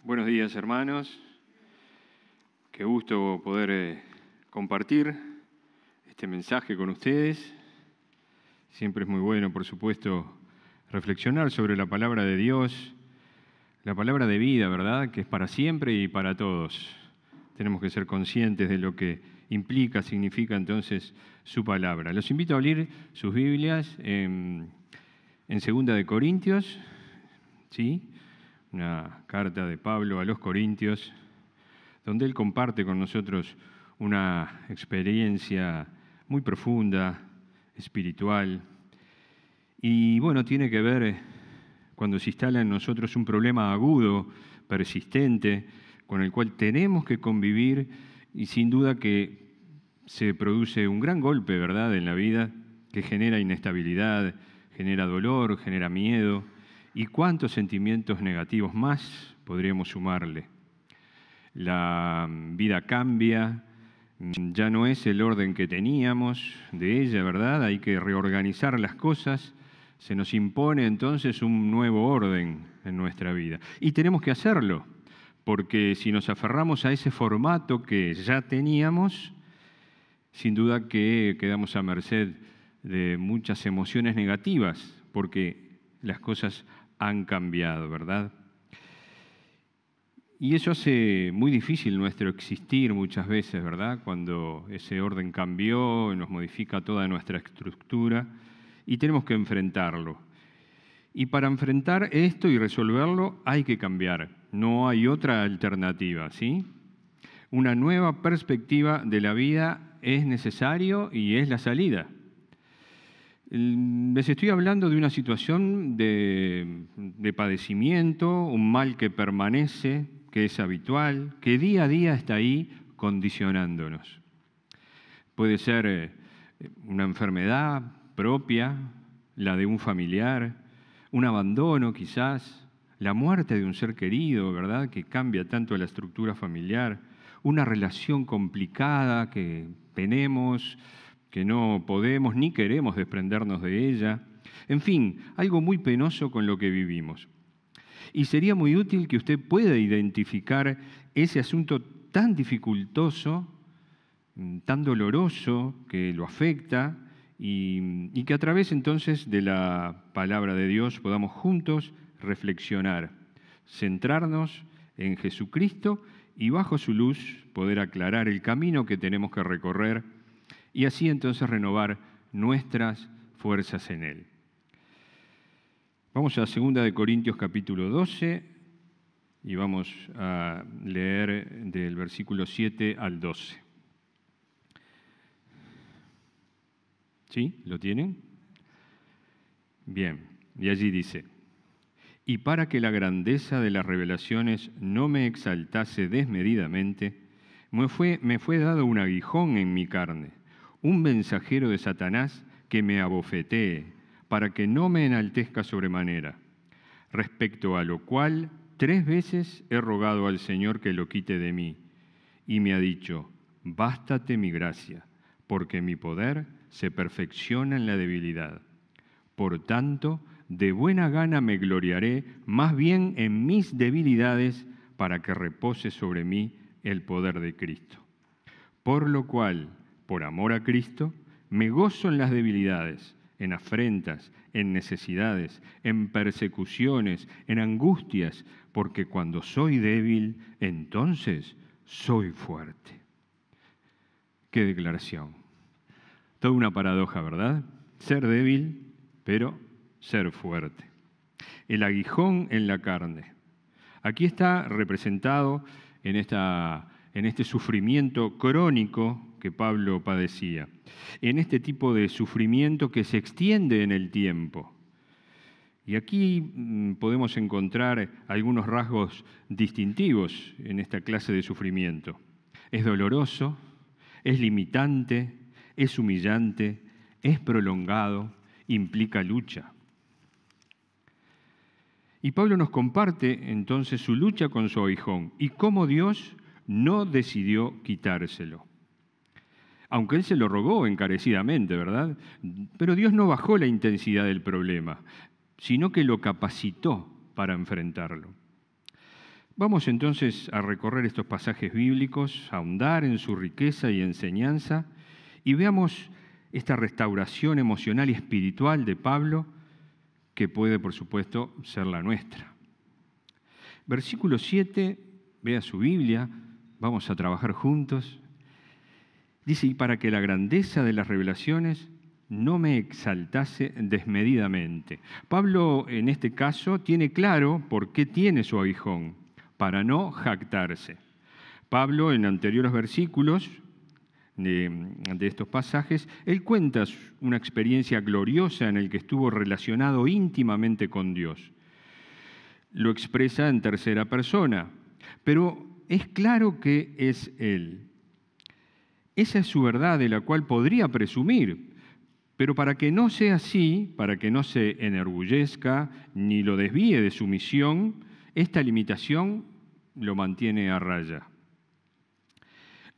Buenos días, hermanos. Qué gusto poder compartir este mensaje con ustedes. Siempre es muy bueno, por supuesto, reflexionar sobre la palabra de Dios, la palabra de vida, ¿verdad?, que es para siempre y para todos. Tenemos que ser conscientes de lo que significa entonces su palabra. Los invito a abrir sus Biblias en 2 de Corintios, ¿sí?, una carta de Pablo a los Corintios, donde él comparte con nosotros una experiencia muy profunda, espiritual, y bueno, tiene que ver cuando se instala en nosotros un problema agudo, persistente, con el cual tenemos que convivir, y sin duda que se produce un gran golpe, ¿verdad?, en la vida, que genera inestabilidad, genera dolor, genera miedo, y cuántos sentimientos negativos más podríamos sumarle. La vida cambia, ya no es el orden que teníamos de ella, ¿verdad? Hay que reorganizar las cosas, se nos impone entonces un nuevo orden en nuestra vida. Y tenemos que hacerlo, porque si nos aferramos a ese formato que ya teníamos, sin duda que quedamos a merced de muchas emociones negativas, porque las cosas han cambiado, ¿verdad? Y eso hace muy difícil nuestro existir muchas veces, ¿verdad?, cuando ese orden cambió y nos modifica toda nuestra estructura, y tenemos que enfrentarlo. Y para enfrentar esto y resolverlo hay que cambiar, no hay otra alternativa, ¿sí? Una nueva perspectiva de la vida es necesario y es la salida. Les estoy hablando de una situación de padecimiento, un mal que permanece, que es habitual, que día a día está ahí condicionándonos. Puede ser una enfermedad propia, la de un familiar, un abandono quizás, la muerte de un ser querido, ¿verdad?, que cambia tanto la estructura familiar, una relación complicada que tenemos, que no podemos ni queremos desprendernos de ella. En fin, algo muy penoso con lo que vivimos. Y sería muy útil que usted pueda identificar ese asunto tan dificultoso, tan doloroso, que lo afecta, y que a través entonces de la palabra de Dios podamos juntos reflexionar, centrarnos en Jesucristo y bajo su luz poder aclarar el camino que tenemos que recorrer y así entonces renovar nuestras fuerzas en Él. Vamos a 2 de Corintios capítulo 12 y vamos a leer del versículo 7 al 12. ¿Sí? ¿Lo tienen? Bien, y allí dice: «Y para que la grandeza de las revelaciones no me exaltase desmedidamente, me fue dado un aguijón en mi carne, un mensajero de Satanás que me abofetee, para que no me enaltezca sobremanera. Respecto a lo cual, 3 veces he rogado al Señor que lo quite de mí, y me ha dicho: bástate mi gracia, porque mi poder se perfecciona en la debilidad. Por tanto, de buena gana me gloriaré más bien en mis debilidades, para que repose sobre mí el poder de Cristo. Por lo cual, por amor a Cristo, me gozo en las debilidades, en afrentas, en necesidades, en persecuciones, en angustias, porque cuando soy débil, entonces soy fuerte». ¡Qué declaración! Toda una paradoja, ¿verdad? Ser débil, pero ser fuerte. El aguijón en la carne. Aquí está representado en este sufrimiento crónico que Pablo padecía, en este tipo de sufrimiento que se extiende en el tiempo. Y aquí podemos encontrar algunos rasgos distintivos en esta clase de sufrimiento. Es doloroso, es limitante, es humillante, es prolongado, implica lucha. Y Pablo nos comparte entonces su lucha con su aguijón y cómo Dios no decidió quitárselo. Aunque él se lo rogó encarecidamente, ¿verdad? Pero Dios no bajó la intensidad del problema, sino que lo capacitó para enfrentarlo. Vamos entonces a recorrer estos pasajes bíblicos, a ahondar en su riqueza y enseñanza, y veamos esta restauración emocional y espiritual de Pablo, que puede, por supuesto, ser la nuestra. Versículo 7, vea su Biblia, vamos a trabajar juntos. Dice, y para que la grandeza de las revelaciones no me exaltase desmedidamente. Pablo, en este caso, tiene claro por qué tiene su aguijón, para no jactarse. Pablo, en anteriores versículos de estos pasajes, él cuenta una experiencia gloriosa en la que estuvo relacionado íntimamente con Dios. Lo expresa en tercera persona, pero es claro que es él. Esa es su verdad de la cual podría presumir, pero para que no sea así, para que no se enorgullezca ni lo desvíe de su misión, esta limitación lo mantiene a raya.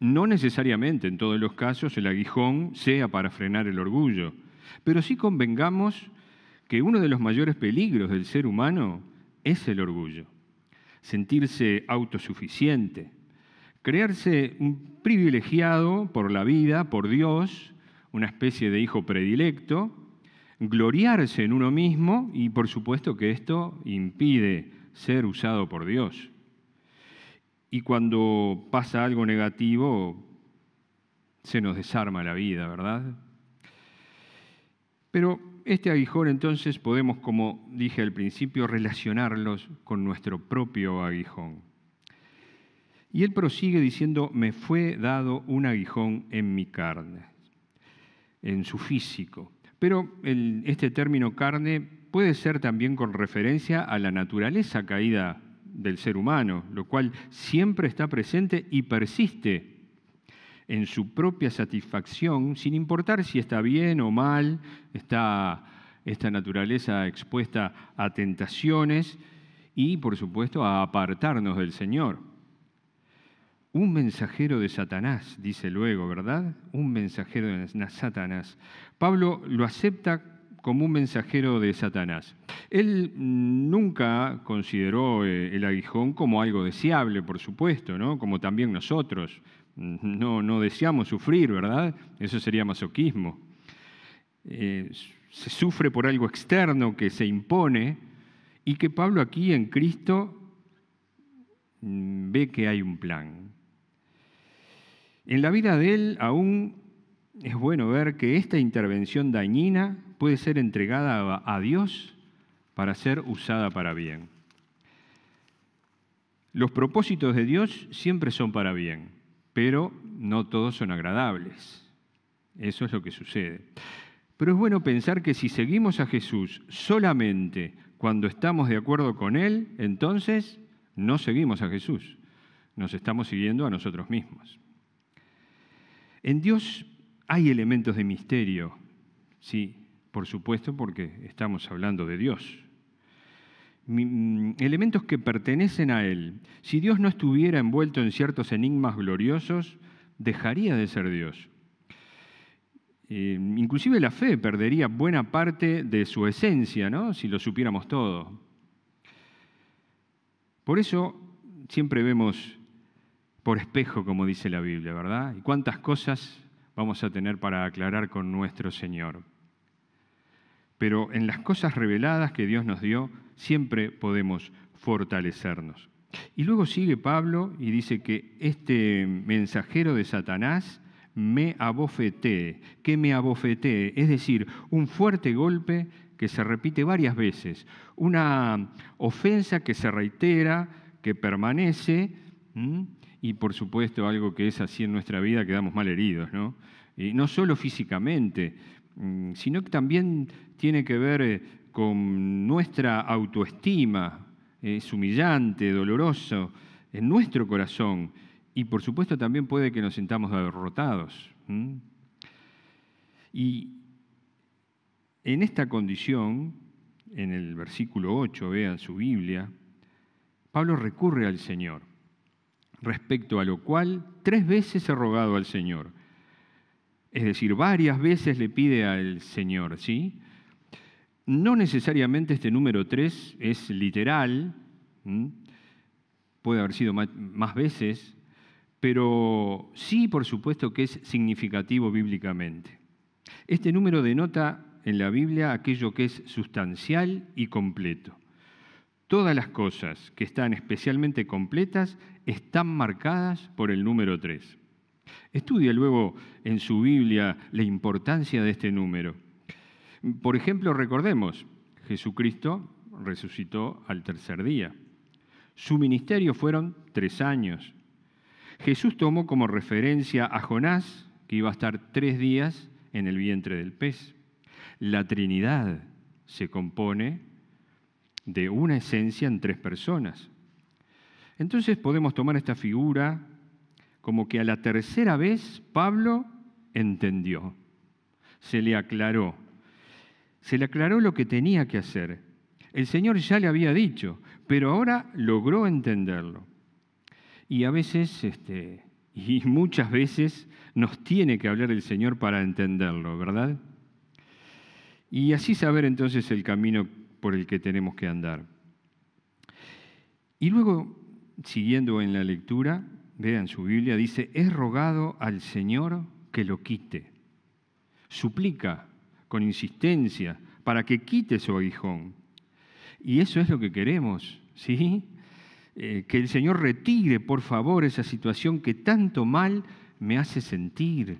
No necesariamente en todos los casos el aguijón sea para frenar el orgullo, pero sí convengamos que uno de los mayores peligros del ser humano es el orgullo. Sentirse autosuficiente, creerse un privilegiado por la vida, por Dios, una especie de hijo predilecto, gloriarse en uno mismo y por supuesto que esto impide ser usado por Dios. Y cuando pasa algo negativo, se nos desarma la vida, ¿verdad? Pero este aguijón entonces podemos, como dije al principio, relacionarlos con nuestro propio aguijón. Y él prosigue diciendo, me fue dado un aguijón en mi carne, en su físico. Pero este término carne puede ser también con referencia a la naturaleza caída del ser humano, lo cual siempre está presente y persiste en su propia satisfacción, sin importar si está bien o mal, está esta naturaleza expuesta a tentaciones y, por supuesto, a apartarnos del Señor. Un mensajero de Satanás, dice luego, ¿verdad? Un mensajero de Satanás. Pablo lo acepta como un mensajero de Satanás. Él nunca consideró el aguijón como algo deseable, por supuesto, ¿no? Como también nosotros. No deseamos sufrir, ¿verdad? Eso sería masoquismo. Se sufre por algo externo que se impone y que Pablo aquí en Cristo ve que hay un plan. En la vida de él aún es bueno ver que esta intervención dañina puede ser entregada a Dios para ser usada para bien. Los propósitos de Dios siempre son para bien, pero no todos son agradables. Eso es lo que sucede. Pero es bueno pensar que si seguimos a Jesús solamente cuando estamos de acuerdo con Él, entonces no seguimos a Jesús, nos estamos siguiendo a nosotros mismos. En Dios hay elementos de misterio, sí, por supuesto, porque estamos hablando de Dios. Elementos que pertenecen a Él. Si Dios no estuviera envuelto en ciertos enigmas gloriosos, dejaría de ser Dios. Inclusive la fe perdería buena parte de su esencia, ¿no? Si lo supiéramos todo. Por eso siempre vemos por espejo, como dice la Biblia, ¿verdad? Y cuántas cosas vamos a tener para aclarar con nuestro Señor. Pero en las cosas reveladas que Dios nos dio, siempre podemos fortalecernos. Y luego sigue Pablo y dice que este mensajero de Satanás me abofetee, que me abofetee, es decir, un fuerte golpe que se repite varias veces, una ofensa que se reitera, que permanece, y por supuesto algo que es así en nuestra vida, quedamos mal heridos, ¿no? Y no solo físicamente, sino que también tiene que ver con nuestra autoestima, es humillante, doloroso, en nuestro corazón, y por supuesto también puede que nos sintamos derrotados. Y en esta condición, en el versículo 8, vean su Biblia, Pablo recurre al Señor, respecto a lo cual 3 veces he rogado al Señor. Es decir, varias veces le pide al Señor, ¿sí? No necesariamente este número 3 es literal, puede haber sido más veces, pero sí, por supuesto, que es significativo bíblicamente. Este número denota en la Biblia aquello que es sustancial y completo. Todas las cosas que están especialmente completas están marcadas por el número 3. Estudie luego en su Biblia la importancia de este número. Por ejemplo, recordemos, Jesucristo resucitó al tercer día. Su ministerio fueron 3 años. Jesús tomó como referencia a Jonás, que iba a estar 3 días en el vientre del pez. La Trinidad se compone de una esencia en 3 personas. Entonces podemos tomar esta figura como que a la tercera vez Pablo entendió, se le aclaró lo que tenía que hacer. El Señor ya le había dicho, pero ahora logró entenderlo. Y a veces, y muchas veces, nos tiene que hablar el Señor para entenderlo, ¿verdad? Y así saber entonces el camino por el que tenemos que andar. Y luego, siguiendo en la lectura, vean su Biblia, dice, he rogado al Señor que lo quite. Suplica con insistencia para que quite su aguijón. Y eso es lo que queremos, ¿sí? Que el Señor retire, por favor, esa situación que tanto mal me hace sentir,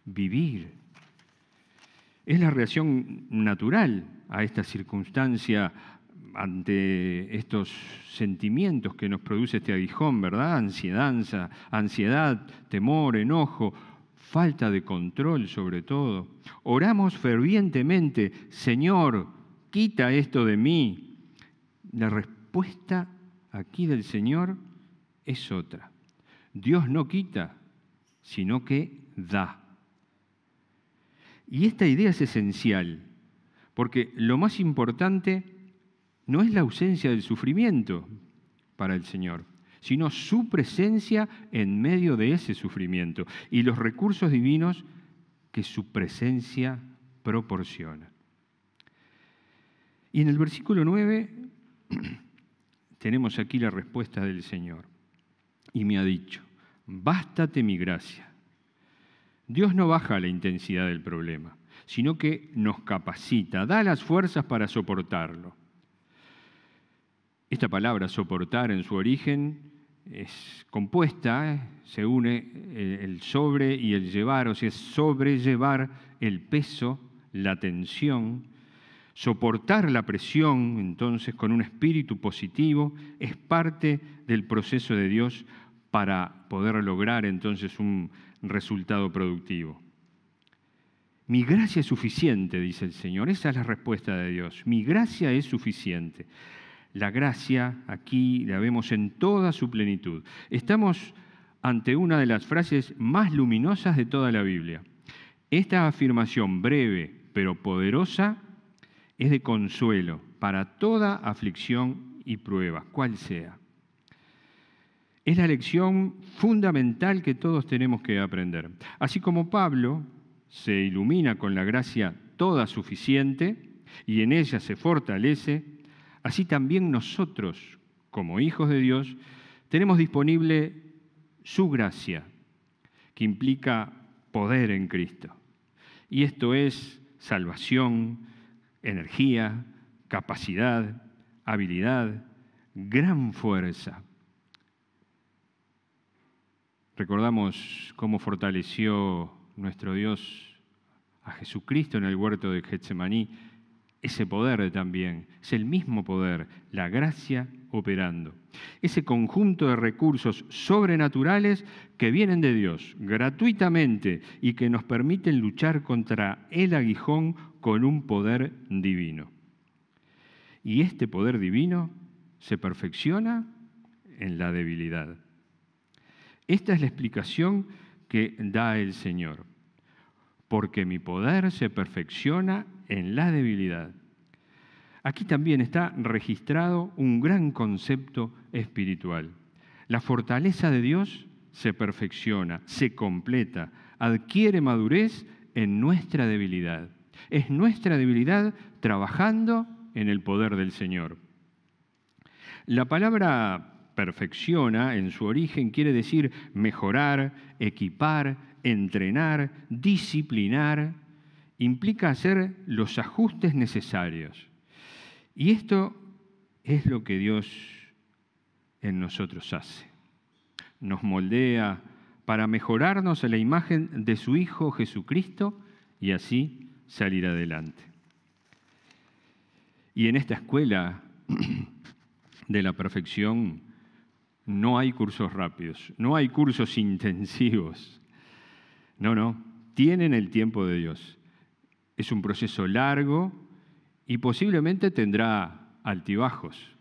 vivir. Es la reacción natural a esta circunstancia ante estos sentimientos que nos produce este aguijón, ¿verdad? Ansiedad, temor, enojo, falta de control sobre todo. Oramos fervientemente, Señor, quita esto de mí. La respuesta aquí del Señor es otra. Dios no quita, sino que da. Y esta idea es esencial, porque lo más importante no es la ausencia del sufrimiento para el Señor, sino su presencia en medio de ese sufrimiento y los recursos divinos que su presencia proporciona. Y en el versículo 9 tenemos aquí la respuesta del Señor. Y me ha dicho, bástate mi gracia. Dios no baja la intensidad del problema, sino que nos capacita, da las fuerzas para soportarlo. Esta palabra soportar en su origen es compuesta, se une el sobre y el llevar, o sea, es sobrellevar el peso, la tensión. Soportar la presión, entonces, con un espíritu positivo, es parte del proceso de Dios para poder lograr, entonces, un resultado productivo. Mi gracia es suficiente, dice el Señor. Esa es la respuesta de Dios. Mi gracia es suficiente. La gracia aquí la vemos en toda su plenitud. Estamos ante una de las frases más luminosas de toda la Biblia. Esta afirmación breve pero poderosa es de consuelo para toda aflicción y prueba, cual sea. Es la lección fundamental que todos tenemos que aprender. Así como Pablo se ilumina con la gracia toda suficiente y en ella se fortalece, así también nosotros, como hijos de Dios, tenemos disponible su gracia, que implica poder en Cristo. Y esto es salvación, energía, capacidad, habilidad, gran fuerza. Recordamos cómo fortaleció nuestro Dios a Jesucristo en el huerto de Getsemaní. Ese poder también, es el mismo poder, la gracia operando. Ese conjunto de recursos sobrenaturales que vienen de Dios gratuitamente y que nos permiten luchar contra el aguijón con un poder divino. Y este poder divino se perfecciona en la debilidad. Esta es la explicación que da el Señor. Porque mi poder se perfecciona en la debilidad. Aquí también está registrado un gran concepto espiritual. La fortaleza de Dios se perfecciona, se completa, adquiere madurez en nuestra debilidad. Es nuestra debilidad trabajando en el poder del Señor. La palabra perfecciona en su origen quiere decir mejorar, equipar, entrenar, disciplinar. Implica hacer los ajustes necesarios. Y esto es lo que Dios en nosotros hace. Nos moldea para mejorarnos a la imagen de su Hijo Jesucristo y así salir adelante. Y en esta escuela de la perfección no hay cursos rápidos, no hay cursos intensivos. No, tienen el tiempo de Dios. Es un proceso largo y posiblemente tendrá altibajos,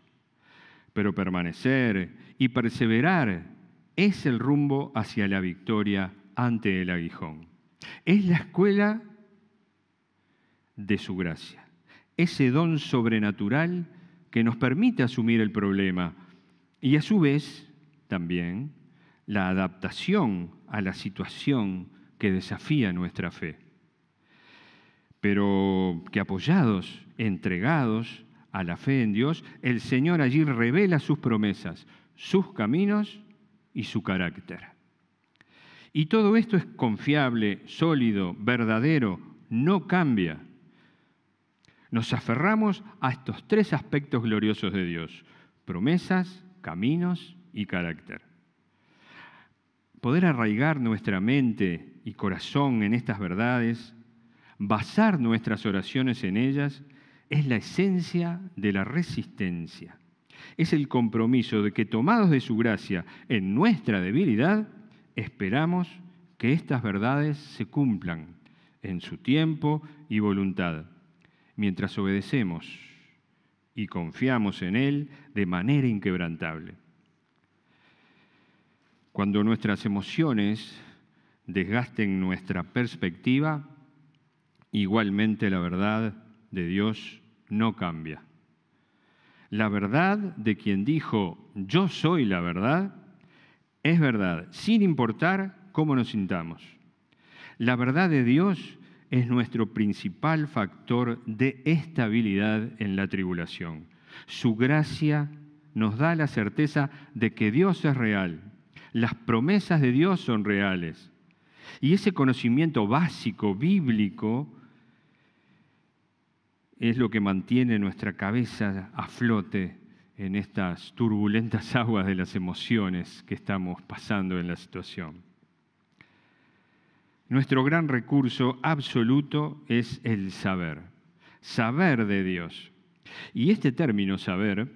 pero permanecer y perseverar es el rumbo hacia la victoria ante el aguijón. Es la escuela de su gracia, ese don sobrenatural que nos permite asumir el problema y a su vez también la adaptación a la situación que desafía nuestra fe. Pero que apoyados, entregados a la fe en Dios, el Señor allí revela sus promesas, sus caminos y su carácter. Y todo esto es confiable, sólido, verdadero, no cambia. Nos aferramos a estos tres aspectos gloriosos de Dios: promesas, caminos y carácter. Poder arraigar nuestra mente y corazón en estas verdades, basar nuestras oraciones en ellas, es la esencia de la resistencia. Es el compromiso de que, tomados de su gracia en nuestra debilidad, esperamos que estas verdades se cumplan en su tiempo y voluntad, mientras obedecemos y confiamos en Él de manera inquebrantable. Cuando nuestras emociones desgasten nuestra perspectiva, igualmente la verdad de Dios no cambia. La verdad de quien dijo, yo soy la verdad, es verdad, sin importar cómo nos sintamos. La verdad de Dios es nuestro principal factor de estabilidad en la tribulación. Su gracia nos da la certeza de que Dios es real. Las promesas de Dios son reales. Y ese conocimiento básico, bíblico, es lo que mantiene nuestra cabeza a flote en estas turbulentas aguas de las emociones que estamos pasando en la situación. Nuestro gran recurso absoluto es el saber de Dios. Y este término saber,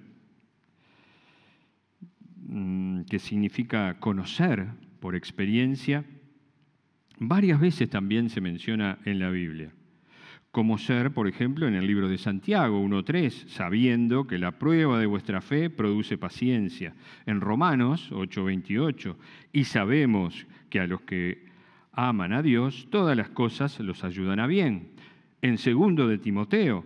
que significa conocer por experiencia, varias veces también se menciona en la Biblia. Como ser, por ejemplo, en el libro de Santiago 1:3, sabiendo que la prueba de vuestra fe produce paciencia. En Romanos 8:28, y sabemos que a los que aman a Dios, todas las cosas los ayudan a bien. En 2 de Timoteo,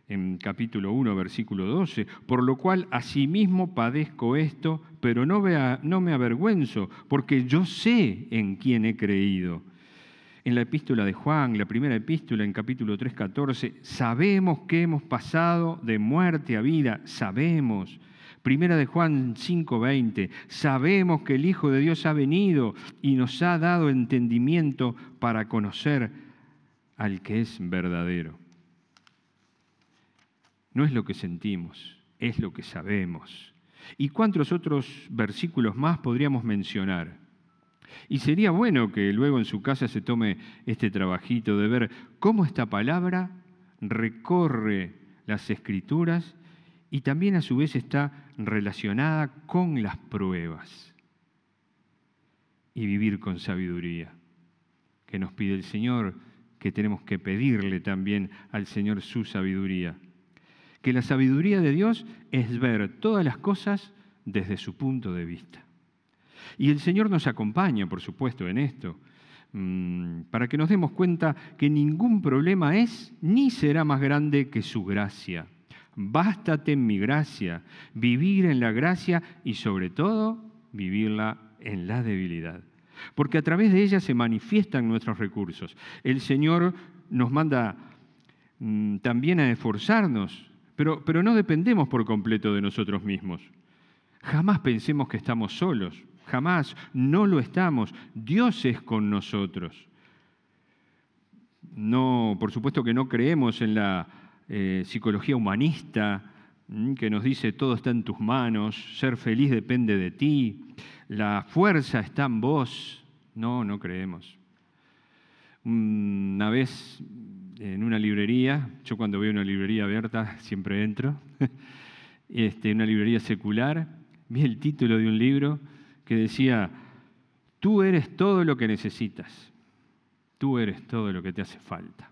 en capítulo 1, versículo 12, por lo cual asimismo padezco esto, pero no me avergüenzo, porque yo sé en quién he creído. En la epístola de Juan, la primera epístola, en capítulo 3:14, sabemos que hemos pasado de muerte a vida, sabemos. Primera de Juan 5:20, sabemos que el Hijo de Dios ha venido y nos ha dado entendimiento para conocer al que es verdadero. No es lo que sentimos, es lo que sabemos. ¿Y cuántos otros versículos más podríamos mencionar? Y sería bueno que luego en su casa se tome este trabajito de ver cómo esta palabra recorre las Escrituras y también a su vez está relacionada con las pruebas. Y vivir con sabiduría, que nos pide el Señor, que tenemos que pedirle también al Señor su sabiduría. Que la sabiduría de Dios es ver todas las cosas desde su punto de vista. Y el Señor nos acompaña, por supuesto, en esto, para que nos demos cuenta que ningún problema es ni será más grande que su gracia. Bástate en mi gracia, vivir en la gracia y sobre todo vivirla en la debilidad. Porque a través de ella se manifiestan nuestros recursos. El Señor nos manda también a esforzarnos, pero no dependemos por completo de nosotros mismos. Jamás pensemos que estamos solos, jamás, no lo estamos. Dios es con nosotros. No, por supuesto que no creemos en la psicología humanista que nos dice todo está en tus manos, ser feliz depende de ti, la fuerza está en vos. No, no creemos. Una vez en una librería, yo cuando veo una librería abierta siempre entro, una librería secular, vi el título de un libro que decía, tú eres todo lo que necesitas, tú eres todo lo que te hace falta.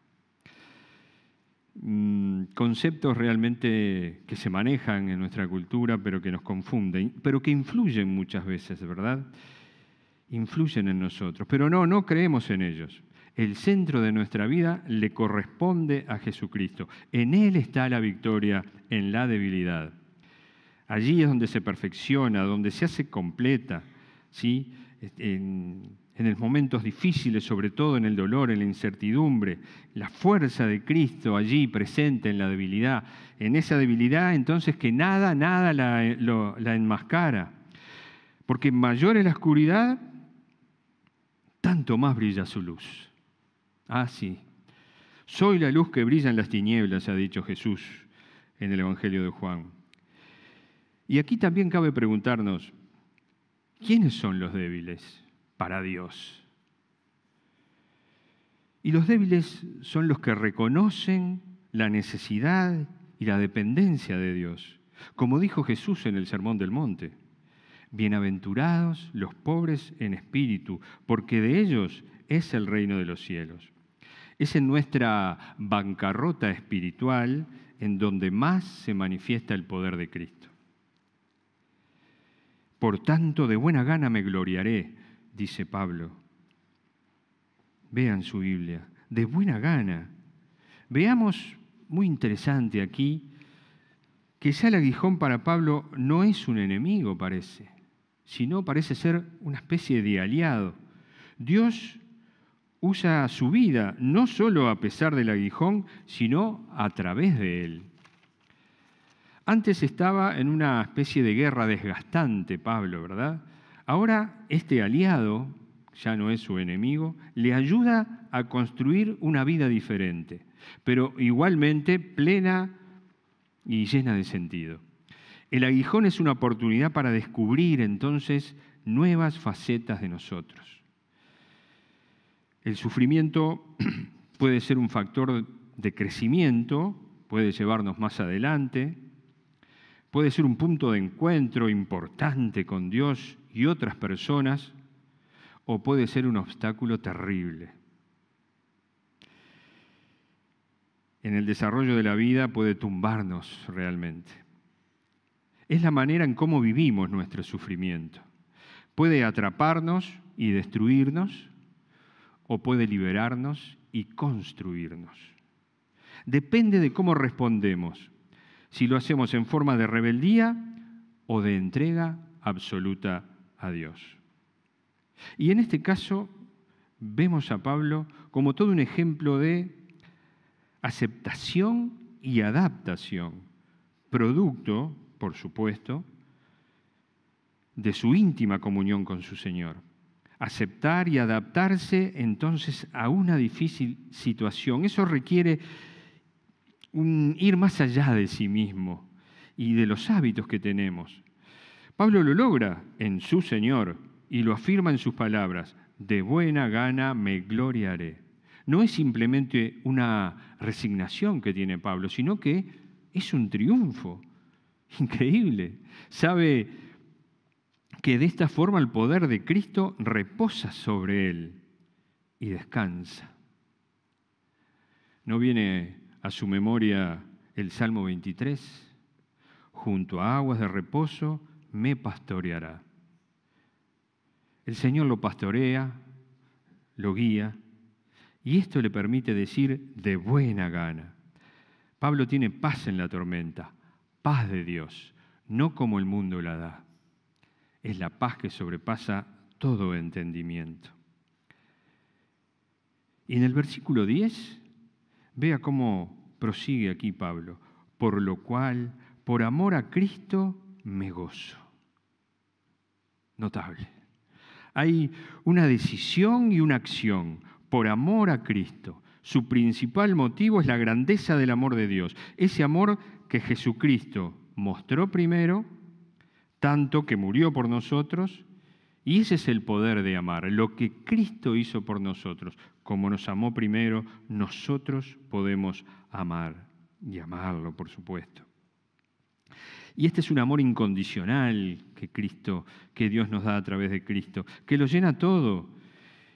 Conceptos realmente que se manejan en nuestra cultura, pero que nos confunden, pero que influyen muchas veces, ¿verdad? Influyen en nosotros, pero no creemos en ellos. El centro de nuestra vida le corresponde a Jesucristo. En Él está la victoria en la debilidad. Allí es donde se perfecciona, donde se hace completa, ¿sí? En los momentos difíciles, sobre todo en el dolor, en la incertidumbre, la fuerza de Cristo allí presente en la debilidad. En esa debilidad, entonces, que nada la enmascara. Porque mayor es la oscuridad, tanto más brilla su luz. Ah, sí. Soy la luz que brilla en las tinieblas, ha dicho Jesús en el Evangelio de Juan. Y aquí también cabe preguntarnos, ¿quiénes son los débiles para Dios? Y los débiles son los que reconocen la necesidad y la dependencia de Dios. Como dijo Jesús en el Sermón del Monte, bienaventurados los pobres en espíritu, porque de ellos es el reino de los cielos. Es en nuestra bancarrota espiritual en donde más se manifiesta el poder de Cristo. Por tanto, de buena gana me gloriaré, dice Pablo. Vean su Biblia, de buena gana. Veamos, muy interesante aquí, que ya el aguijón para Pablo no es un enemigo, parece, sino parece ser una especie de aliado. Dios usa su vida, no solo a pesar del aguijón, sino a través de él. Antes estaba en una especie de guerra desgastante, Pablo, ¿verdad? Ahora este aliado, ya no es su enemigo, le ayuda a construir una vida diferente, pero igualmente plena y llena de sentido. El aguijón es una oportunidad para descubrir entonces nuevas facetas de nosotros. El sufrimiento puede ser un factor de crecimiento, puede llevarnos más adelante, puede ser un punto de encuentro importante con Dios y otras personas, o puede ser un obstáculo terrible. En el desarrollo de la vida puede tumbarnos realmente. Es la manera en cómo vivimos nuestro sufrimiento. Puede atraparnos y destruirnos, o puede liberarnos y construirnos. Depende de cómo respondemos, si lo hacemos en forma de rebeldía o de entrega absoluta a Dios. Y en este caso vemos a Pablo como todo un ejemplo de aceptación y adaptación, producto, por supuesto, de su íntima comunión con su Señor. Aceptar y adaptarse entonces a una difícil situación. Eso requiere ir más allá de sí mismo y de los hábitos que tenemos. Pablo lo logra en su Señor y lo afirma en sus palabras, de buena gana me gloriaré. No es simplemente una resignación que tiene Pablo, sino que es un triunfo increíble. Sabe que de esta forma el poder de Cristo reposa sobre él y descansa. ¿No viene a su memoria el Salmo 23? Junto a aguas de reposo me pastoreará. El Señor lo pastorea, lo guía, y esto le permite decir de buena gana. Pablo tiene paz en la tormenta, paz de Dios, no como el mundo la da. Es la paz que sobrepasa todo entendimiento. Y en el versículo 10, vea cómo prosigue aquí Pablo. Por lo cual, por amor a Cristo, me gozo. Notable. Hay una decisión y una acción por amor a Cristo. Su principal motivo es la grandeza del amor de Dios. Ese amor que Jesucristo mostró primero, tanto que murió por nosotros, y ese es el poder de amar. Lo que Cristo hizo por nosotros, como nos amó primero, nosotros podemos amar y amarlo, por supuesto. Y este es un amor incondicional que Dios nos da a través de Cristo, que lo llena todo.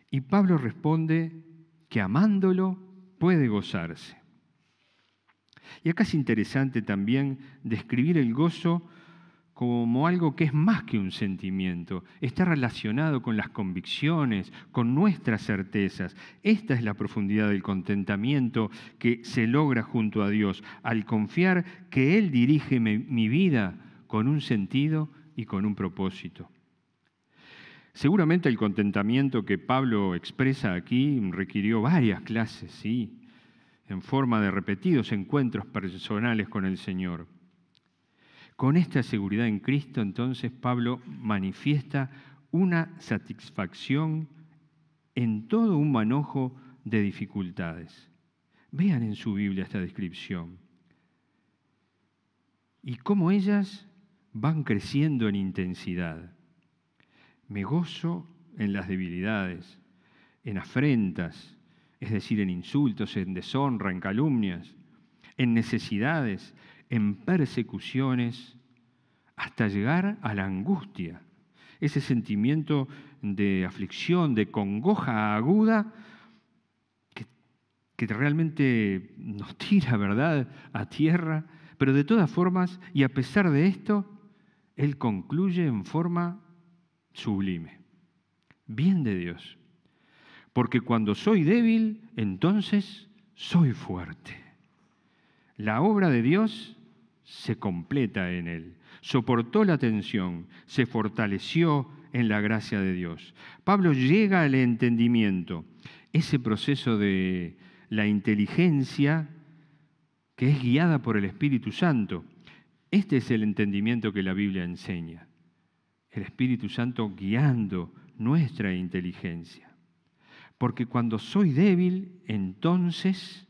Y Pablo responde que amándolo puede gozarse. Y acá es interesante también describir el gozo como algo que es más que un sentimiento, está relacionado con las convicciones, con nuestras certezas. Esta es la profundidad del contentamiento que se logra junto a Dios, al confiar que Él dirige mi vida con un sentido y con un propósito. Seguramente el contentamiento que Pablo expresa aquí requirió varias clases, sí, en forma de repetidos encuentros personales con el Señor. Con esta seguridad en Cristo, entonces, Pablo manifiesta una satisfacción en todo un manojo de dificultades. Vean en su Biblia esta descripción. Y cómo ellas van creciendo en intensidad. Me gozo en las debilidades, en afrentas, es decir, en insultos, en deshonra, en calumnias, en necesidades, en persecuciones, hasta llegar a la angustia, ese sentimiento de aflicción, de congoja aguda que realmente nos tira, ¿verdad?, a tierra, pero de todas formas, y a pesar de esto, él concluye en forma sublime. Bien de Dios. Porque cuando soy débil, entonces soy fuerte. La obra de Dios se completa en él. Soportó la tensión, se fortaleció en la gracia de Dios. Pablo llega al entendimiento, ese proceso de la inteligencia que es guiada por el Espíritu Santo. Este es el entendimiento que la Biblia enseña. El Espíritu Santo guiando nuestra inteligencia. Porque cuando soy débil, entonces,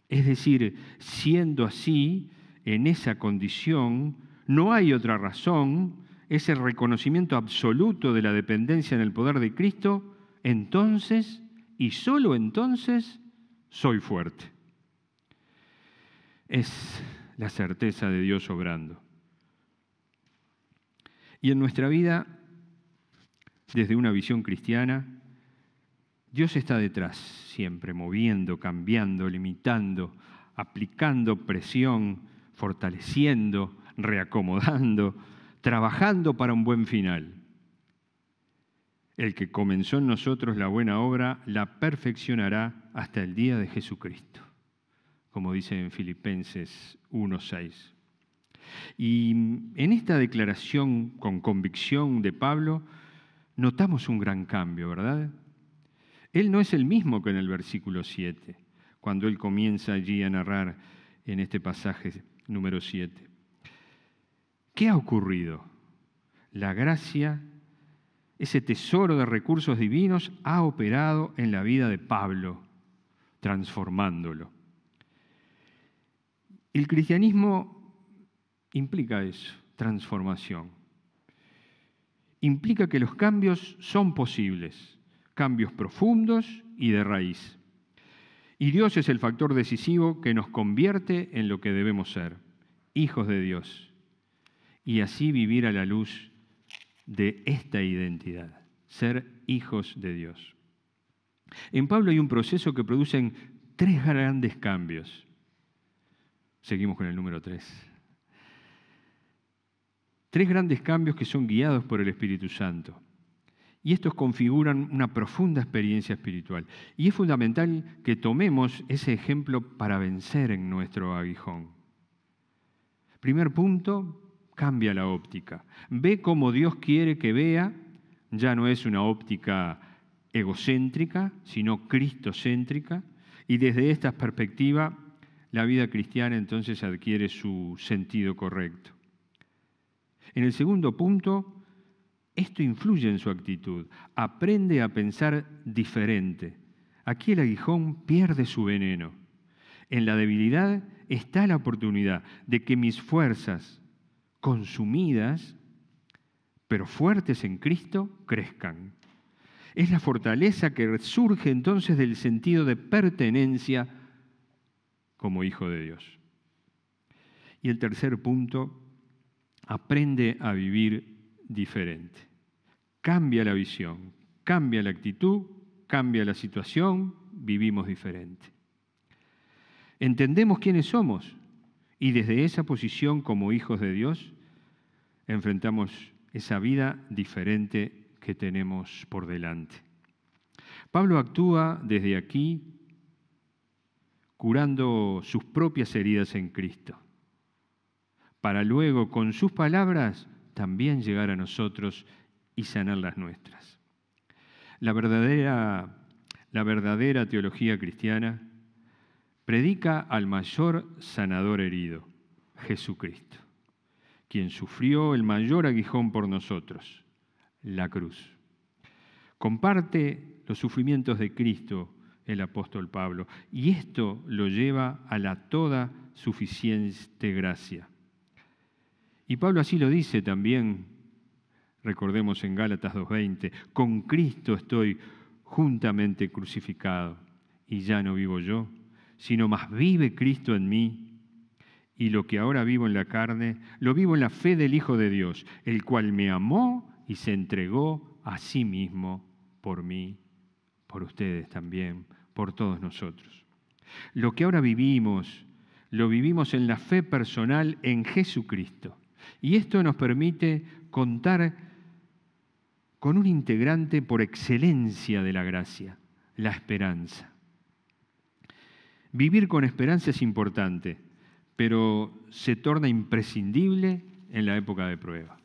es decir, siendo así, en esa condición, no hay otra razón, ese reconocimiento absoluto de la dependencia en el poder de Cristo, entonces, y solo entonces, soy fuerte. Es la certeza de Dios obrando. Y en nuestra vida, desde una visión cristiana, Dios está detrás, siempre moviendo, cambiando, limitando, aplicando presión, fortaleciendo, reacomodando, trabajando para un buen final. El que comenzó en nosotros la buena obra la perfeccionará hasta el día de Jesucristo, como dice en Filipenses 1:6. Y en esta declaración con convicción de Pablo, notamos un gran cambio, ¿verdad? Él no es el mismo que en el versículo 7, cuando él comienza allí a narrar en este pasaje número 7. ¿Qué ha ocurrido? La gracia, ese tesoro de recursos divinos, ha operado en la vida de Pablo, transformándolo. El cristianismo implica eso, transformación. Implica que los cambios son posibles, cambios profundos y de raíz. Y Dios es el factor decisivo que nos convierte en lo que debemos ser, hijos de Dios, y así vivir a la luz de esta identidad, ser hijos de Dios. En Pablo hay un proceso que produce 3 grandes cambios. Seguimos con el número 3. 3 grandes cambios que son guiados por el Espíritu Santo. Y estos configuran una profunda experiencia espiritual. Y es fundamental que tomemos ese ejemplo para vencer en nuestro aguijón. Primer punto, cambia la óptica. Ve como Dios quiere que vea, ya no es una óptica egocéntrica, sino cristocéntrica. Y desde esta perspectiva, la vida cristiana entonces adquiere su sentido correcto. En el segundo punto, Esto influye en su actitud. Aprende a pensar diferente. Aquí el aguijón pierde su veneno. En la debilidad está la oportunidad de que mis fuerzas, consumidas, pero fuertes en Cristo, crezcan. Es la fortaleza que surge entonces del sentido de pertenencia como hijo de Dios. Y el tercer punto, aprende a vivir diferente. Cambia la visión, cambia la actitud, cambia la situación, vivimos diferente. Entendemos quiénes somos y desde esa posición como hijos de Dios enfrentamos esa vida diferente que tenemos por delante. Pablo actúa desde aquí curando sus propias heridas en Cristo, para luego con sus palabras también llegar a nosotros y sanar las nuestras. La verdadera teología cristiana predica al mayor sanador herido, Jesucristo, quien sufrió el mayor aguijón por nosotros, la cruz. Comparte los sufrimientos de Cristo el apóstol Pablo, y esto lo lleva a la toda suficiente gracia. Y Pablo así lo dice también, recordemos en Gálatas 2:20, con Cristo estoy juntamente crucificado, y ya no vivo yo, sino más vive Cristo en mí, y lo que ahora vivo en la carne, lo vivo en la fe del Hijo de Dios, el cual me amó y se entregó a sí mismo por mí, por ustedes también, por todos nosotros. Lo que ahora vivimos, lo vivimos en la fe personal en Jesucristo. Y esto nos permite contar con un integrante por excelencia de la gracia, la esperanza. Vivir con esperanza es importante, pero se torna imprescindible en la época de prueba.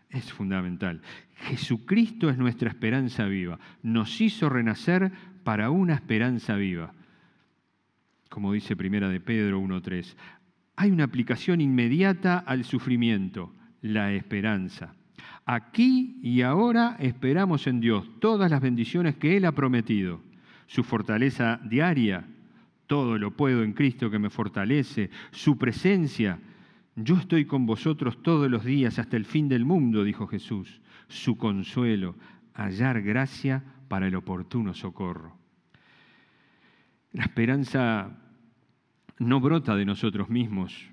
Es fundamental. Jesucristo es nuestra esperanza viva. Nos hizo renacer para una esperanza viva. Como dice Primera de Pedro 1:3. Hay una aplicación inmediata al sufrimiento, la esperanza. Aquí y ahora esperamos en Dios todas las bendiciones que Él ha prometido. Su fortaleza diaria, todo lo puedo en Cristo que me fortalece. Su presencia, yo estoy con vosotros todos los días hasta el fin del mundo, dijo Jesús. Su consuelo, hallar gracia para el oportuno socorro. La esperanza no brota de nosotros mismos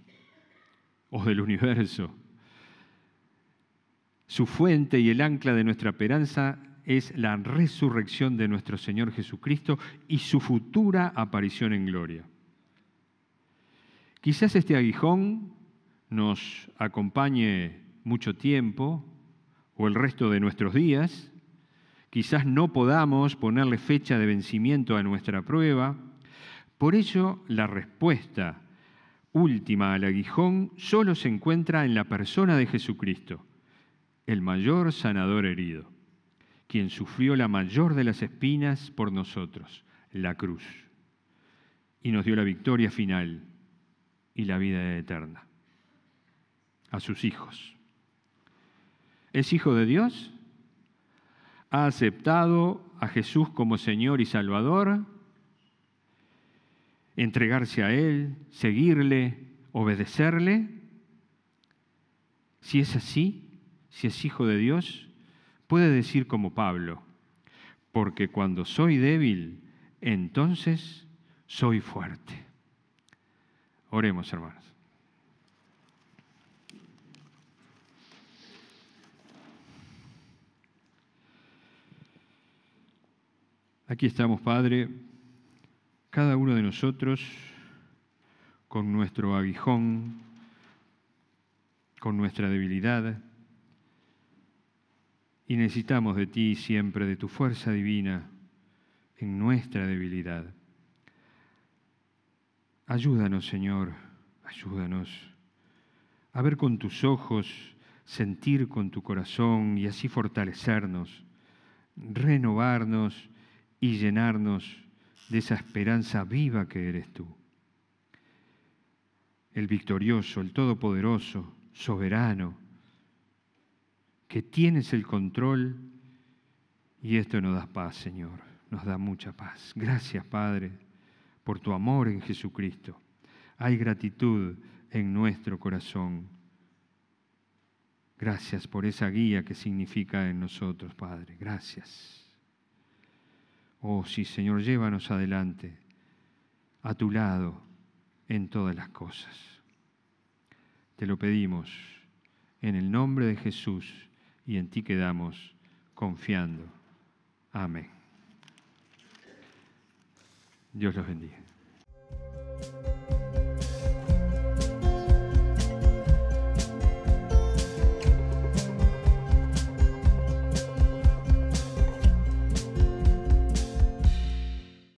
o del universo. Su fuente y el ancla de nuestra esperanza es la resurrección de nuestro Señor Jesucristo y su futura aparición en gloria. Quizás este aguijón nos acompañe mucho tiempo o el resto de nuestros días. Quizás no podamos ponerle fecha de vencimiento a nuestra prueba. Por ello, la respuesta última al aguijón solo se encuentra en la persona de Jesucristo, el mayor sanador herido, quien sufrió la mayor de las espinas por nosotros, la cruz, y nos dio la victoria final y la vida eterna a sus hijos. ¿Es hijo de Dios? ¿Ha aceptado a Jesús como Señor y Salvador? ¿Entregarse a Él, seguirle, obedecerle? Si es así, si es hijo de Dios, puede decir como Pablo, porque cuando soy débil, entonces soy fuerte. Oremos, hermanos. Aquí estamos, Padre, cada uno de nosotros con nuestro aguijón, con nuestra debilidad, y necesitamos de ti siempre, de tu fuerza divina en nuestra debilidad. Ayúdanos, Señor, ayúdanos a ver con tus ojos, sentir con tu corazón y así fortalecernos, renovarnos y llenarnos de esa esperanza viva que eres tú. El victorioso, el todopoderoso, soberano, que tienes el control y esto nos da paz, Señor, nos da mucha paz. Gracias, Padre, por tu amor en Jesucristo. Hay gratitud en nuestro corazón. Gracias por esa guía que significa en nosotros, Padre. Gracias. Oh, sí, Señor, llévanos adelante, a tu lado, en todas las cosas. Te lo pedimos en el nombre de Jesús y en ti quedamos confiando. Amén. Dios los bendiga.